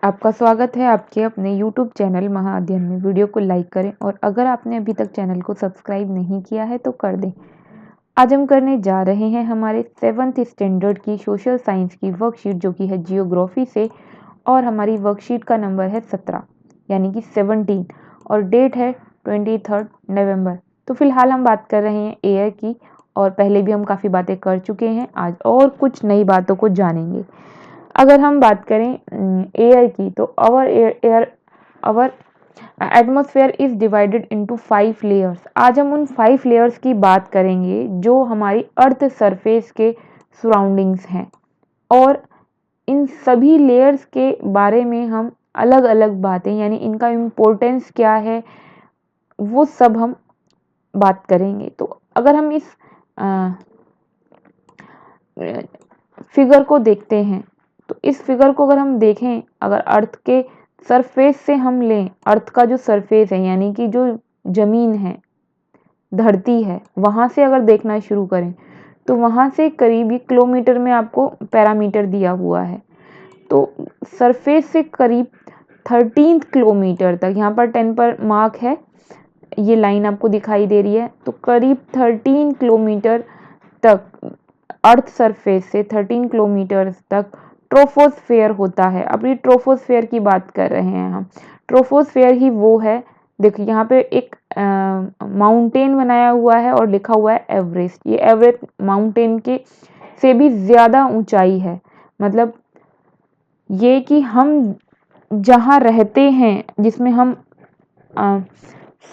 आपका स्वागत है आपके अपने YouTube चैनल महाअध्ययन में। वीडियो को लाइक करें और अगर आपने अभी तक चैनल को सब्सक्राइब नहीं किया है तो कर दें। आज हम करने जा रहे हैं हमारे 7th स्टैंडर्ड की सोशल साइंस की वर्कशीट जो कि है जियोग्राफी से, और हमारी वर्कशीट का नंबर है 17 यानी कि 17 और डेट है 23 नवंबर। तो फिलहाल हम बात कर रहे हैं एयर की, और पहले भी हम काफ़ी बातें कर चुके हैं। आज और कुछ नई बातों को जानेंगे। अगर हम बात करें एयर की, तो our atmosphere is divided into 5 layers. आज हम उन 5 लेयर्स की बात करेंगे जो हमारी अर्थ सरफेस के सराउंडिंग्स हैं, और इन सभी लेयर्स के बारे में हम अलग अलग बातें यानी इनका इम्पोर्टेंस क्या है वो सब हम बात करेंगे। तो अगर हम इस फिगर को देखते हैं, तो इस फिगर को अगर हम देखें, अगर अर्थ के सरफेस से हम लें, अर्थ का जो सरफेस है यानी कि जो जमीन है, धरती है, वहां से अगर देखना शुरू करें तो वहां से करीब किलोमीटर में आपको पैरामीटर दिया हुआ है। तो सरफेस से करीब 13 किलोमीटर तक, यहाँ पर 10 पर मार्क है, ये लाइन आपको दिखाई दे रही है, तो करीब 13 किलोमीटर तक अर्थ सरफेस से 13 किलोमीटर तक ट्रोपोस्फेयर होता है। अब ये ट्रोपोस्फेयर की बात कर रहे हैं हम। ट्रोपोस्फेयर ही वो है, देखिए यहाँ पे एक माउंटेन बनाया हुआ है और लिखा हुआ है एवरेस्ट। ये एवरेस्ट माउंटेन के से भी ज़्यादा ऊंचाई है। मतलब ये कि हम जहाँ रहते हैं, जिसमें हम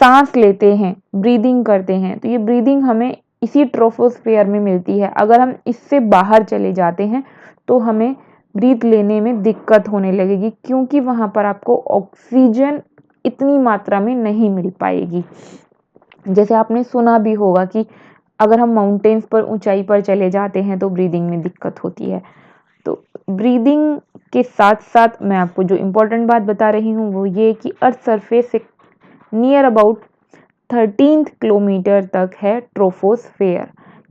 सांस लेते हैं, ब्रीदिंग करते हैं, तो ये ब्रीदिंग हमें इसी ट्रोपोस्फेयर में मिलती है। अगर हम इससे बाहर चले जाते हैं तो हमें ब्रीथ लेने में दिक्कत होने लगेगी, क्योंकि वहाँ पर आपको ऑक्सीजन इतनी मात्रा में नहीं मिल पाएगी। जैसे आपने सुना भी होगा कि अगर हम माउंटेन्स पर, ऊंचाई पर चले जाते हैं तो ब्रीदिंग में दिक्कत होती है। तो ब्रीदिंग के साथ साथ मैं आपको जो इम्पोर्टेंट बात बता रही हूँ वो ये कि अर्थ सरफेस से नियर अबाउट 13 किलोमीटर तक है ट्रोपोस्फेयर।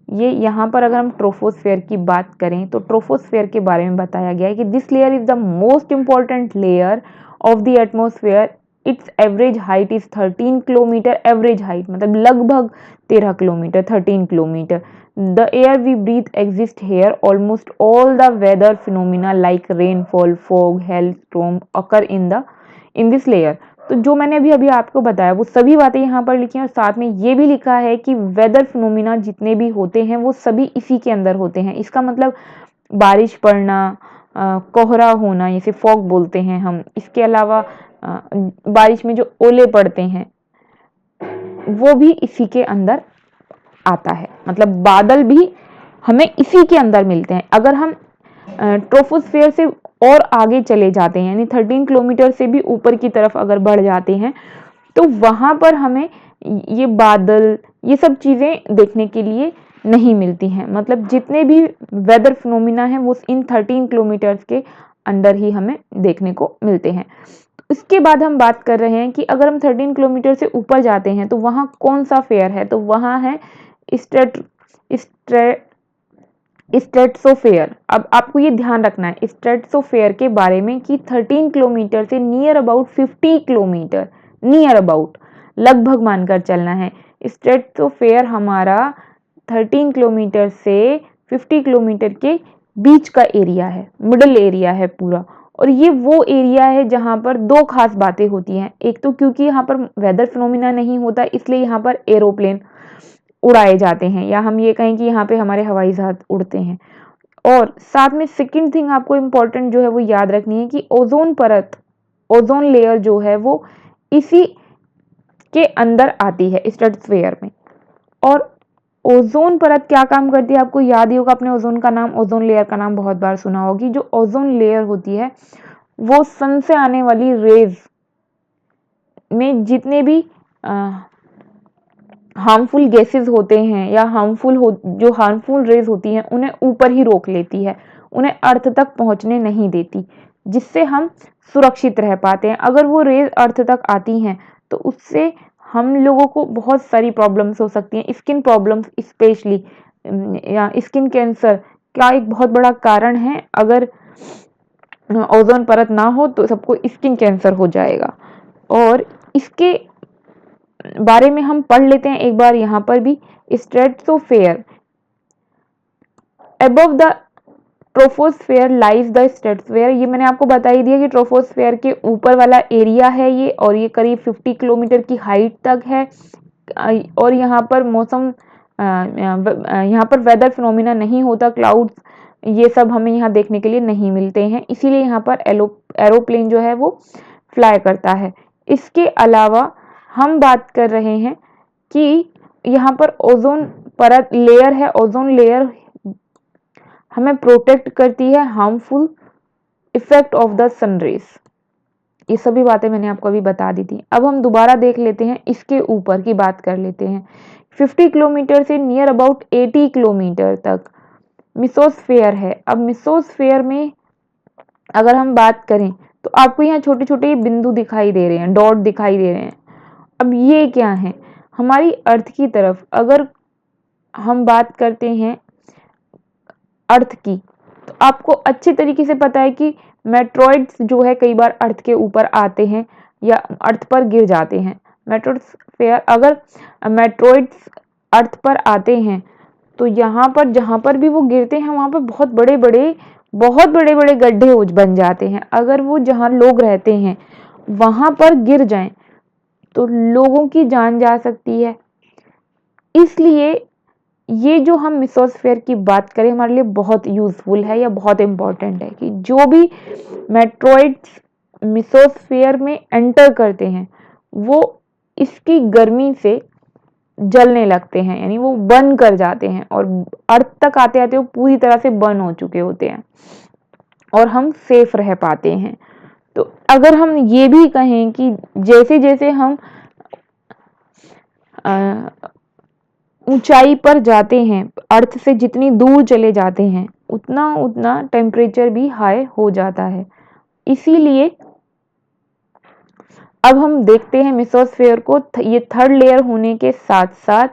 ये यहाँ पर अगर हम ट्रोपोस्फेयर की बात करें तो ट्रोपोस्फेयर के बारे में बताया गया है कि this layer is the most important layer of the atmosphere. Its average height is 13 kilometre. Average height मतलब लगभग 13 kilometre, 13 kilometre. The air we breathe exist here. Almost all the weather phenomena like rainfall, fog, hail storm occur in this layer. तो जो मैंने अभी अभी आपको बताया वो सभी बातें यहाँ पर लिखी हैं, और साथ में ये भी लिखा है कि वेदर फिनोमिना जितने भी होते हैं वो सभी इसी के अंदर होते हैं। इसका मतलब बारिश पड़ना, कोहरा होना, जैसे फॉग बोलते हैं हम, इसके अलावा बारिश में जो ओले पड़ते हैं वो भी इसी के अंदर आता है। मतलब बादल भी हमें इसी के अंदर मिलते हैं। अगर हम ट्रोपोस्फेयर से और आगे चले जाते हैं, यानी 13 किलोमीटर से भी ऊपर की तरफ अगर बढ़ जाते हैं, तो वहां पर हमें ये बादल, ये सब चीजें देखने के लिए नहीं मिलती हैं। मतलब जितने भी वेदर फिनोमिना हैं वो इन 13 किलोमीटर्स के अंदर ही हमें देखने को मिलते हैं। इसके बाद हम बात कर रहे हैं कि अगर हम 13 किलोमीटर से ऊपर जाते हैं तो वहाँ कौन सा फेयर है, तो वहाँ है स्ट्रेटोस्फेयर। अब आपको ये ध्यान रखना है स्ट्रेटोस्फेयर के बारे में कि 13 किलोमीटर से near about 50 kilometre, near about लगभग मानकर चलना है। स्ट्रेटोस्फेयर हमारा 13 किलोमीटर से 50 किलोमीटर के बीच का एरिया है, मिडिल एरिया है पूरा। और ये वो एरिया है जहाँ पर दो खास बातें होती हैं। एक तो क्योंकि यहाँ पर वेदर फिनोमिना नहीं होता, इसलिए यहाँ पर एरोप्लेन उड़ाए जाते हैं, या हम ये कहें कि यहाँ पे हमारे हवाई जहाज उड़ते हैं। और साथ में सेकंड थिंग आपको इम्पोर्टेंट जो है वो याद रखनी है कि ओजोन परत, ओजोन लेयर जो है वो इसी के अंदर आती है स्ट्रेटोस्फेयर में। और ओजोन परत क्या काम करती है आपको याद ही होगा, आपने ओजोन का नाम, ओजोन लेयर का नाम बहुत बार सुना होगी। जो ओजोन लेयर होती है वो सन से आने वाली रेज में जितने भी हार्मफुल गैसेस होते हैं या जो हार्मफुल रेज होती हैं उन्हें ऊपर ही रोक लेती है, उन्हें अर्थ तक पहुंचने नहीं देती, जिससे हम सुरक्षित रह पाते हैं। अगर वो रेज अर्थ तक आती हैं तो उससे हम लोगों को बहुत सारी प्रॉब्लम्स हो सकती हैं। स्किन प्रॉब्लम्स स्पेशली, या स्किन कैंसर का एक बहुत बड़ा कारण है। अगर ओजोन परत ना हो तो सबको स्किन कैंसर हो जाएगा। और इसके बारे में हम पढ़ लेते हैं एक बार यहाँ पर भी। Stratosphere above the troposphere lies the stratosphere, ये मैंने आपको बता ही दिया कि ट्रोपोस्फेयर के ऊपर वाला एरिया है ये, और ये करीब 50 किलोमीटर की हाइट तक है। और यहाँ पर मौसम यहाँ पर वेदर फिनोमिना नहीं होता, क्लाउड्स ये सब हमें यहाँ देखने के लिए नहीं मिलते हैं, इसीलिए यहाँ पर एरोप्लेन जो है वो फ्लाई करता है। इसके अलावा हम बात कर रहे हैं कि यहाँ पर ओजोन परत लेयर है, ओजोन लेयर हमें प्रोटेक्ट करती है harmful effect of the sun rays. ये सभी बातें मैंने आपको अभी बता दी थी। अब हम दोबारा देख लेते हैं, इसके ऊपर की बात कर लेते हैं। 50 किलोमीटर से नियर अबाउट 80 किलोमीटर तक मेसोस्फेयर है। अब मेसोस्फेयर में अगर हम बात करें तो आपको यहाँ छोटे छोटे बिंदु दिखाई दे रहे हैं, डॉट दिखाई दे रहे हैं। अब ये क्या है? हमारी अर्थ की तरफ अगर हम बात करते हैं अर्थ की, तो आपको अच्छे तरीके से पता है कि मेट्रॉइड्स जो है कई बार अर्थ के ऊपर आते हैं या अर्थ पर गिर जाते हैं। मेट्रोस्फेयर अगर मेट्रॉइड्स अर्थ पर आते हैं तो यहाँ पर जहाँ पर भी वो गिरते हैं वहाँ पर बहुत बड़े बड़े गड्ढे बन जाते हैं। अगर वो जहाँ लोग रहते हैं वहाँ पर गिर जाएं तो लोगों की जान जा सकती है। इसलिए ये जो हम मेसोस्फेयर की बात करें हमारे लिए बहुत यूजफुल है या बहुत इंपॉर्टेंट है कि जो भी मेट्रॉइड्स मेसोस्फेयर में एंटर करते हैं वो इसकी गर्मी से जलने लगते हैं, यानी वो बर्न कर जाते हैं और अर्थ तक आते आते वो पूरी तरह से बर्न हो चुके होते हैं और हम सेफ रह पाते हैं। तो अगर हम ये भी कहें कि जैसे जैसे हम ऊंचाई पर जाते हैं, अर्थ से जितनी दूर चले जाते हैं उतना उतना टेम्परेचर भी हाई हो जाता है। इसीलिए अब हम देखते हैं मेसोस्फेयर को, ये थर्ड लेयर होने के साथ साथ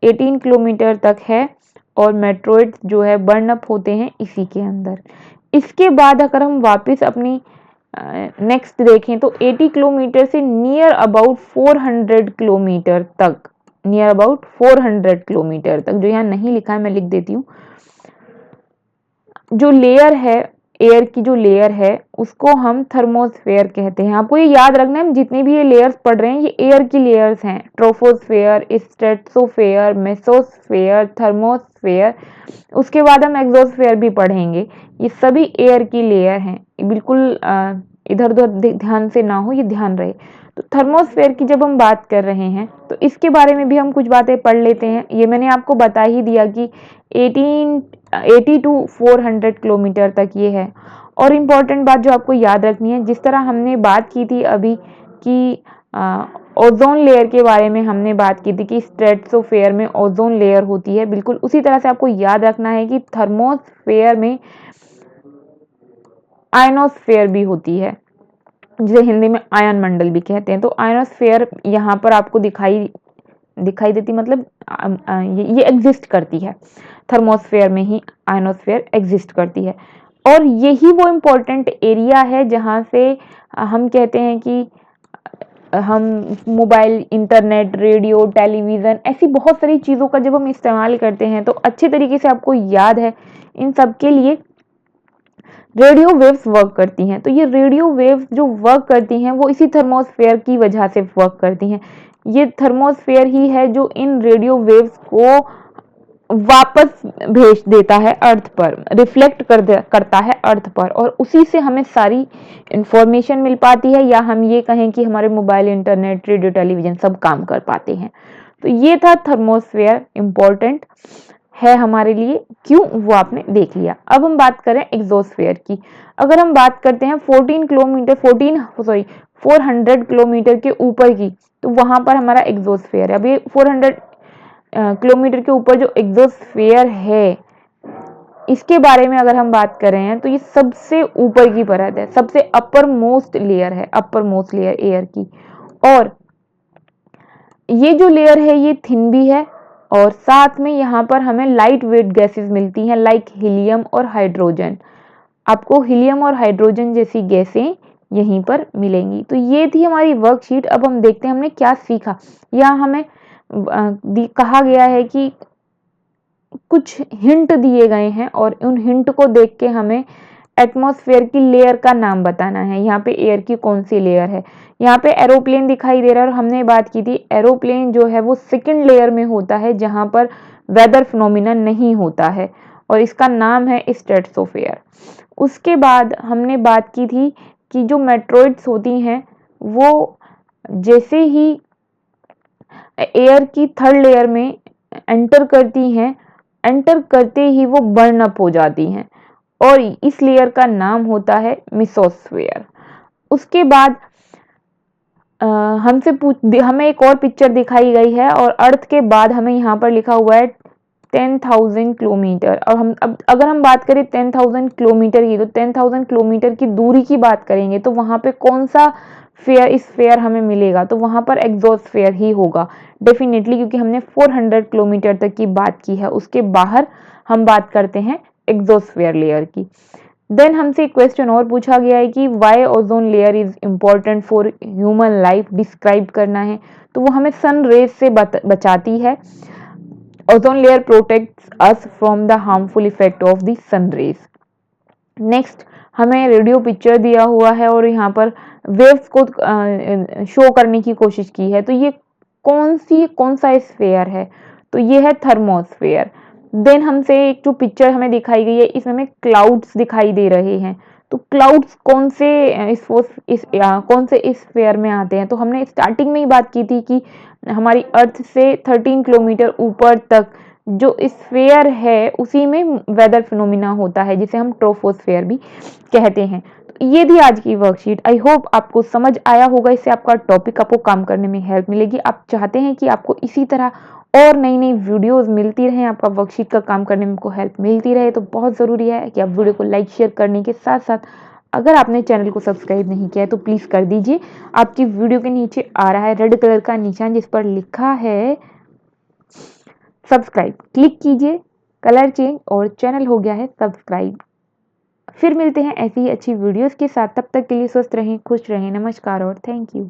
18 किलोमीटर तक है और मेट्रॉइड्स जो है बर्न अप होते हैं इसी के अंदर। इसके बाद अगर हम वापस अपनी नेक्स्ट देखें तो 80 किलोमीटर से नियर अबाउट 400 किलोमीटर तक, नियर अबाउट 400 किलोमीटर तक, जो यहाँ नहीं लिखा है मैं लिख देती हूँ, जो लेयर है एयर की जो लेयर है उसको हम थर्मोस्फेयर कहते हैं। आपको ये याद रखना है, जितने भी ये लेयर्स पढ़ रहे हैं ये एयर की लेयर्स हैं। ट्रोपोस्फेयर, स्ट्रेटोस्फेयर, मेसोस्फेयर, थर्मोस्फेयर, उसके बाद हम एक्सोस्फेयर भी पढ़ेंगे। ये सभी एयर की लेयर हैं। बिल्कुल इधर उधर ध्यान से ना हो, ये ध्यान रहे। तो थर्मोस्फेयर की जब हम बात कर रहे हैं तो इसके बारे में भी हम कुछ बातें पढ़ लेते हैं। ये मैंने आपको बता ही दिया कि 80 टू 400 किलोमीटर तक ये है। और इम्पॉर्टेंट बात जो आपको याद रखनी है, जिस तरह हमने बात की थी अभी कि ओजोन लेयर के बारे में हमने बात की थी कि स्ट्रेटोस्फेयर में ओजोन लेयर होती है, बिल्कुल उसी तरह से आपको याद रखना है कि थर्मोस्फेयर में आयनोस्फेयर भी होती है, जिसे हिंदी में आयन मंडल भी कहते हैं। तो आयनोस्फेयर यहाँ पर आपको दिखाई देती, मतलब ये एग्जिस्ट करती है, थर्मोस्फेयर में ही आयनोस्फेयर एग्जिस्ट करती है। और यही वो इम्पोर्टेंट एरिया है जहाँ से हम कहते हैं कि हम मोबाइल, इंटरनेट, रेडियो, टेलीविज़न, ऐसी बहुत सारी चीज़ों का जब हम इस्तेमाल करते हैं तो अच्छे तरीके से आपको याद है इन सब के लिए रेडियो वेव्स वर्क करती हैं। तो ये रेडियो वेव्स जो वर्क करती हैं वो इसी थर्मोस्फेयर की वजह से वर्क करती हैं। ये थर्मोस्फेयर ही है जो इन रेडियो वेव्स को वापस भेज देता है अर्थ पर, रिफ्लेक्ट करता है अर्थ पर, और उसी से हमें सारी इंफॉर्मेशन मिल पाती है, या हम ये कहें कि हमारे मोबाइल, इंटरनेट, रेडियो, टेलीविजन सब काम कर पाते हैं। तो ये था थर्मोस्फेयर, इम्पोर्टेंट है हमारे लिए, क्यों वो आपने देख लिया। अब हम बात करें एग्जोस्फेयर की। अगर हम बात करते हैं 400 किलोमीटर के ऊपर की, तो वहां पर हमारा एग्जोस्फेयर है। अब ये 400 किलोमीटर के ऊपर जो एग्जोस्फेयर है इसके बारे में अगर हम बात कर रहे हैं तो ये सबसे ऊपर की परत है, सबसे अपर मोस्ट लेयर है, अपर मोस्ट लेयर एयर की। और ये जो लेयर है ये थिन भी है, और साथ में यहाँ पर हमें लाइट वेट गैसेस मिलती हैं लाइक हीलियम और हाइड्रोजन। आपको हीलियम और हाइड्रोजन जैसी गैसें यहीं पर मिलेंगी। तो ये थी हमारी वर्कशीट। अब हम देखते हैं हमने क्या सीखा। यहाँ हमें कहा गया है कि कुछ हिंट दिए गए हैं और उन हिंट को देख के हमें एटमॉस्फेयर की लेयर का नाम बताना है। यहाँ पे एयर की कौन सी लेयर है। यहाँ पे एरोप्लेन दिखाई दे रहा है और हमने बात की थी एरोप्लेन जो है वो सेकंड लेयर में होता है जहाँ पर वेदर फिनोमिना नहीं होता है और इसका नाम है स्ट्रेटोस्फेयर। उसके बाद हमने बात की थी कि जो मेट्रोइड्स होती हैं वो जैसे ही एयर की थर्ड लेयर में एंटर करती हैं, एंटर करते ही वो बर्न अप हो जाती हैं और इस लेयर का नाम होता है मेसोस्फेयर। उसके बाद हमें एक और पिक्चर दिखाई गई है और अर्थ के बाद हमें यहाँ पर लिखा हुआ है 10,000 किलोमीटर। और हम अब अगर हम बात करें 10,000 किलोमीटर की, तो 10,000 किलोमीटर की दूरी की बात करेंगे तो वहाँ पे कौन सा स्फेयर हमें मिलेगा, तो वहाँ पर एक्सोस्फेयर ही होगा डेफिनेटली, क्योंकि हमने 400 किलोमीटर तक की बात की है। उसके बाहर हम बात करते हैं एक्सोस्फेयर लेयर की। देन हमसे एक क्वेश्चन और पूछा गया है कि why ozone layer is important for human life, describe करना है। तो वो हमें सन रेज से बचाती है। Ozone layer protects us from the harmful effect of the sun rays. Next हमें रेडियो पिक्चर दिया हुआ है और यहाँ पर वेव्स को शो करने की कोशिश की है। तो ये कौन सा स्फेयर है, तो ये है थर्मोस्फेयर। देन हमसे एक जो पिक्चर हमें दिखाई गई है इसमें हमें क्लाउड्स दिखाई दे रहे हैं। तो क्लाउड्स कौन से स्फेयर में आते हैं, तो हमने स्टार्टिंग में ही बात की थी कि हमारी अर्थ से 13 किलोमीटर ऊपर तक जो स्फेयर है उसी में वेदर फिनोमिना होता है जिसे हम ट्रोपोस्फेयर भी कहते हैं। तो ये थी आज की वर्कशीट। आई होप आपको समझ आया होगा, इससे आपका टॉपिक आपको काम करने में हेल्प मिलेगी। आप चाहते हैं कि आपको इसी तरह और नई नई वीडियोस मिलती रहें, आपका वर्कशीट का काम करने में आपको हेल्प मिलती रहे, तो बहुत ज़रूरी है कि आप वीडियो को लाइक शेयर करने के साथ साथ अगर आपने चैनल को सब्सक्राइब नहीं किया है तो प्लीज़ कर दीजिए। आपकी वीडियो के नीचे आ रहा है रेड कलर का निशान जिस पर लिखा है सब्सक्राइब, क्लिक कीजिए, कलर चेंज और चैनल हो गया है सब्सक्राइब। फिर मिलते हैं ऐसी ही अच्छी वीडियोस के साथ, तब तक के लिए स्वस्थ रहें, खुश रहें, नमस्कार और थैंक यू।